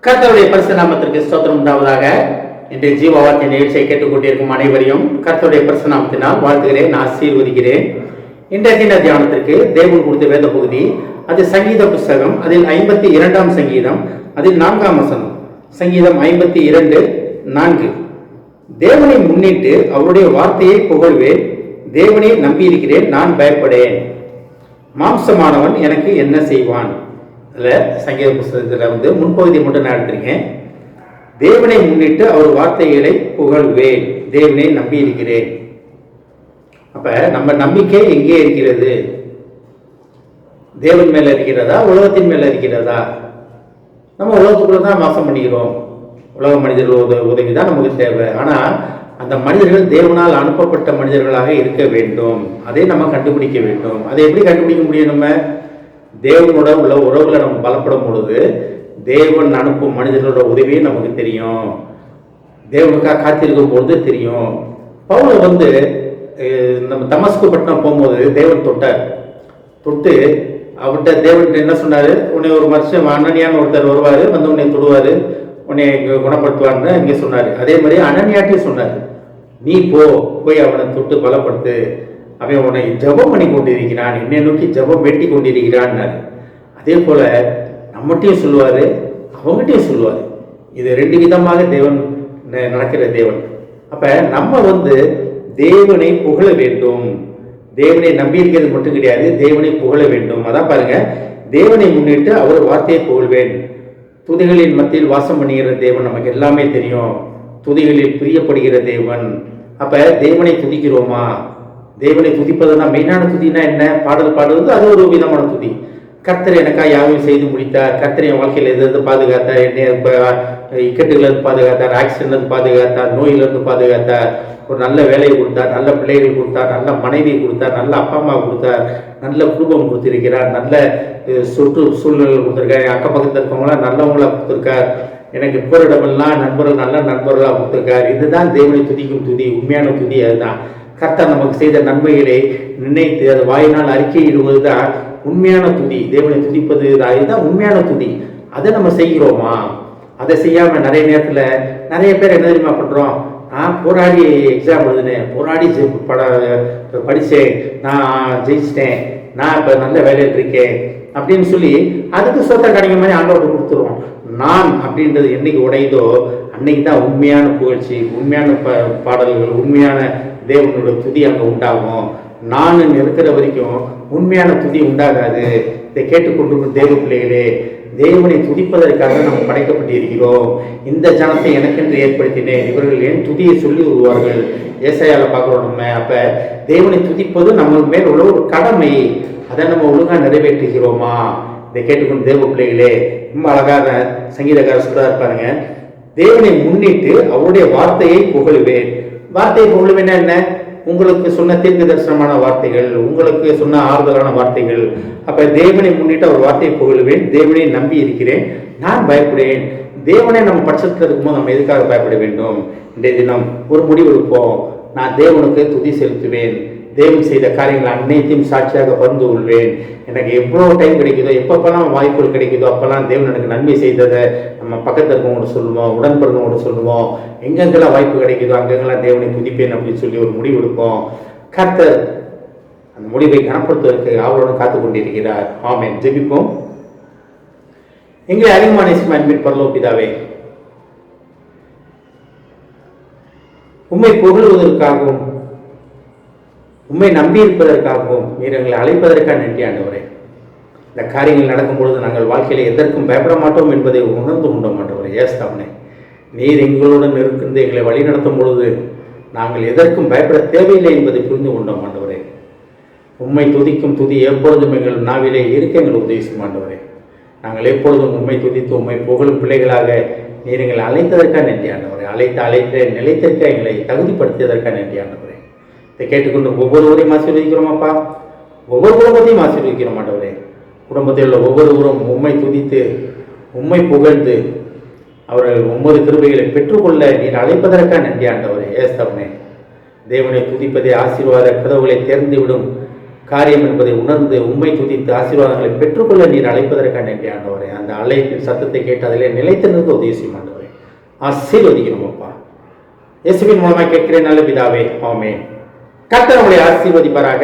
கர்த்தருடைய பரிசுத்த நாமத்திற்கு ஸ்தோத்திரம் உண்டாவதாக. இன்றைய ஜீவ வார்த்தை நிகழ்ச்சியை கேட்டுக்கொண்டிருக்கும் அனைவரையும் கர்த்தருடைய பரிசுத்த நாமத்தினால் வாழ்த்துகிறேன், ஆசீர்வதிக்கிறேன். இன்றைய தின தியானத்திற்கு தேவன் கொடுத்த வேத பகுதி, அது சங்கீத புஸ்தகம், அதில் 52ஆம் சங்கீதம், அதில் 4ஆம் வசனம். சங்கீதம் 52:4. தேவனை முன்னிட்டு அவருடைய வார்த்தையை புகழ்வேன், தேவனை நம்பியிருக்கிறேன், நான் பயப்படேன். மாம்சமானவன் எனக்கு என்ன செய்வான்? சங்கீத புஸ்தகத்தில் முன்பகுதி மட்டும் நான் எடுத்திருக்கேன். தேவனை முன்னிட்டு அவர் வார்த்தைகளை புகழ்வேன், தேவனை நம்பி இருக்கிறேன். அப்ப நம்ம நம்பிக்கை எங்கே இருக்கிறது? தேவன் மேல இருக்கிறதா, உலகத்தின் மேல இருக்கிறதா? நம்ம உலகத்துக்குள்ள தான் வாசம் பண்ணிக்கிறோம். உலக மனிதர்கள் உதவி தான் நமக்கு தேவை. ஆனா அந்த மனிதர்கள் தேவனால் அனுப்பப்பட்ட மனிதர்களாக இருக்க வேண்டும். அதை நம்ம கண்டுபிடிக்க வேண்டும். அதை எப்படி கண்டுபிடிக்க முடியும்? நம்ம தேவனோட உள்ள உறவுகளை நம்ம பலப்படும் பொழுது தேவன் அனுப்பும் மனிதர்களோட உதவியும் நமக்கு தெரியும். தேவனுக்காக காத்திருக்கும் பொழுது தெரியும். பவுல நம்ம தமஸ்கு பட்டணம் போகும்போது தேவன் தொட்டு அவர்கிட்ட தேவன் என்ன சொன்னாரு? உன்னை ஒரு மனுஷன் அனனியான்னு ஒருத்தர் வருவாரு, உன்னை தொடுவாரு, உன்னை குணப்படுத்துவான்னு இங்கே சொன்னாரு. அதே மாதிரி அனனியாட்டையும் சொன்னார், நீ போய் அவனை தொட்டு பலப்படுத்து, அவன் உன்னை ஜபம் பண்ணி கொண்டிருக்கிறான், என்னை நோக்கி ஜபம் வெட்டி கொண்டிருக்கிறான். அதே போல நம்மகிட்டையும் சொல்லுவாரு, அவங்ககிட்டையும் சொல்லுவாரு. இது ரெண்டு விதமாக தேவன் நடக்கிற தேவன். அப்ப நம்ம தேவனை புகழ வேண்டும். தேவனை நம்பி இருக்கிறது மட்டும் கிடையாது, தேவனை புகழ வேண்டும். அதான் பாருங்க, தேவனை முன்னிட்டு அவர் வார்த்தையை புகழ்வேன். துதிகளின் மத்தியில் வாசம் பண்ணுகிற தேவன் நமக்கு எல்லாமே தெரியும். துதிகளில் பிரியப்படுகிற தேவன். அப்ப தேவனை துதிக்கிறோமா? தேவனை துதிப்பதுனா மெயினான துதினா என்ன? பாடல் பாடுவது, அது ஒரு விதமான துதி. கர்த்தர் எனக்கா யாவையும் செய்து முடித்தார், கர்த்தர் என் வாழ்க்கையில் எதிர்த்து பாதுகாத்தார், என்னை இக்கட்டுகளிலிருந்து பாதுகாத்தார், ஆக்சிடென்ட்லேருந்து பாதுகாத்தார், நோயிலிருந்து பாதுகாத்தார், ஒரு நல்ல வேலையை கொடுத்தார், நல்ல பிள்ளைகள் கொடுத்தார், நல்ல மனைவி கொடுத்தார், நல்ல அப்பா அம்மா கொடுத்தார், நல்ல குடும்பம் கொடுத்திருக்கிறார், நல்ல சூழ்நிலை கொடுத்துருக்காரு, அக்கம் பக்கத்தில் இருக்கவங்களாம் நல்லவங்களா கொடுத்துருக்கார், எனக்கு போரிடமெல்லாம் நண்பர்கள் நல்ல நண்பர்களாக கொடுத்துருக்கார். இதுதான் தேவனை துதிக்கும் துதி, உண்மையான துதி. அதுதான் கர்த்தர் நமக்கு செய்த நன்மைகளை நினைத்து அது வாயினால் அறிக்கையிடுவது தான் உண்மையான துதி. தேவனை துதிப்பது இதுதான் உண்மையான துதி. அதை நம்ம செய்கிறோமா? அதை செய்யாம நிறைய நேரத்துல நிறைய பேர் என்ன தெரியுமா பண்றோம்? நான் போராடி எக்ஸாம் எழுதினேன், போராடி படிச்சேன், நான் ஜெயிச்சிட்டேன், நான் இப்ப நல்ல வேலையில் இருக்கேன் அப்படின்னு சொல்லி அதுக்கு சொத்த கிடைக்க மாதிரி ஆண்டவர்கிட்ட கொடுத்துருவோம். நான் அப்படின்றது என்னைக்கு உடையுதோ அன்னைக்கு தான் உண்மையான புகழ்ச்சி, உண்மையான பாடல்கள், உண்மையான தேவனோட துதி அங்கே உண்டாகும். நான் இருக்கிற வரைக்கும் உண்மையான துதி உண்டாகாது. இதை கேட்டுக்கொண்டு தேவ பிள்ளைகளே, தேவனை துதிப்பதற்காக நம்ம படைக்கப்பட்டிருக்கிறோம். இந்த ஜனத்தை எனக்கென்று ஏற்படுத்தினேன், இவர்கள் என் துதியை சொல்லி வருவார்கள். ஏசாயால பார்க்குறோம் நம்ம. அப்ப தேவனை துதிப்பது நம்ம மேல் உள்ள ஒரு கடமை. அதை நம்ம ஒழுங்காக நிறைவேற்றுகிறோமா? இதை கேட்டுக்கொண்டு தேவ பிள்ளைகளே, ரொம்ப அழகான சங்கீதக்காரர் சொல்றாரு பாருங்க, தேவனை முன்னிட்டு அவருடைய வார்த்தையை புகழுவேன். வார்த்தையை புகழுவேன்னா என்ன? உங்களுக்கு சொன்ன தீர்க்க தரிசனமான வார்த்தைகள், உங்களுக்கு சொன்ன ஆறுதலான வார்த்தைகள். அப்ப தேவனை முன்னிட்டு அவர் வார்த்தையை புகழுவேன், தேவனை நம்பி இருக்கிறேன், நான் பயப்படேன். தேவனை நம்ம பட்சத்தில் இருக்கும்போது நம்ம எதுக்காக பயப்பட வேண்டும்? இன்றைய தினம் ஒரு முடிவு எடுப்போம். நான் தேவனுக்கு துதி செலுத்துவேன், தேவன் செய்த காரியங்கள் அனைத்தையும் சாட்சியாக பகிர்ந்து கொள்வேன். எனக்கு எவ்வளோ டைம் கிடைக்குதோ, எப்பப்பெல்லாம் வாய்ப்புகள் கிடைக்குதோ அப்பெல்லாம் தேவன் எனக்கு நன்மை செய்ததை நம்ம பக்கத்தில் இருக்கவங்கள்ட்ட சொல்லுவோம், உடன்படுறவங்கள்ட்ட சொல்லுவோம். எங்கெங்கெல்லாம் வாய்ப்பு கிடைக்குதோ அங்கெங்கெல்லாம் தேவனை துதிப்பேன் அப்படின்னு சொல்லி ஒரு முடிவு எடுப்போம். கர்த்தர் அந்த முடிவை கனப்படுத்துவதற்கு அவளுடன் காத்து கொண்டிருக்கிறார். ஆமென். ஜெபிப்போம். எங்களை அதிகமான அன்பின் பரலோக பிதாவே, உம்மை புகழுவதற்காகவும் உண்மை நம்பி இருப்பதற்காகவும் நீர் எங்களை அழைப்பதற்காக நன்றி ஆண்டவரே. இந்த காரியங்கள் நடக்கும் பொழுது நாங்கள் வாழ்க்கையில எதற்கும் பயப்பட மாட்டோம் என்பதை உணர்ந்து கொண்டோம் ஆண்டவரே. ஏஸ்தாவனே, நீர் எங்களுடன் இருந்து எங்களை வழி நடத்தும் பொழுது நாங்கள் எதற்கும் பயப்பட தேவையில்லை என்பதை புரிந்து கொண்டோம் ஆண்டவரே. உண்மை துதிக்கும் துதி எப்பொழுதும் எங்கள் நாவிலே இருக்க எங்கள் உதவி செய்யும் ஆண்டவரே. நாங்கள் எப்பொழுதும் உண்மை துதித்து உண்மை புகழும் பிள்ளைகளாக நீர் எங்களை அழைத்ததற்காக நன்றி ஆண்டவரே. அழைத்த நிலைத்திருக்க எங்களை தகுதிப்படுத்தியதற்காக நன்றி ஆண்டவரே. இதை கேட்டுக்கொண்டு ஒவ்வொருவரையும் ஆசீர்வதிக்கிறோம் அப்பா, ஒவ்வொரு குடும்பத்தையும் ஆசீர்வதிக்கிறோம் ஆண்டவரே. குடும்பத்தில் உள்ள ஒவ்வொருவரும் உம்மை துதித்து உம்மை புகழ்ந்து அவர்கள் ஒவ்வொரு கிருபைகளை பெற்றுக்கொள்ள நீர் அழைப்பதற்காக நன்றி ஆண்டவரே. ஏஸ்தவனே, தேவனை துதிப்பதே ஆசீர்வாத கதவுகளை திறந்துவிடும் காரியம் என்பதை உணர்ந்து உண்மை துதித்து ஆசீர்வாதங்களை பெற்றுக்கொள்ள நீர் அழைப்பதற்காக நன்றி ஆண்டவரே. அந்த அழைப்பின் சத்தத்தை கேட்டு அதிலே நிலைத்து நிற்க உதவி செய்யும் ஆண்டவரே. ஆசீர்வதிக்கணும் அப்பா. இயேசுவின் மூலமாக கேட்கிறேன் நல்ல பிதாவே, ஆமென். கர்த்தர் உங்களை ஆசீர்வதிப்பாராக.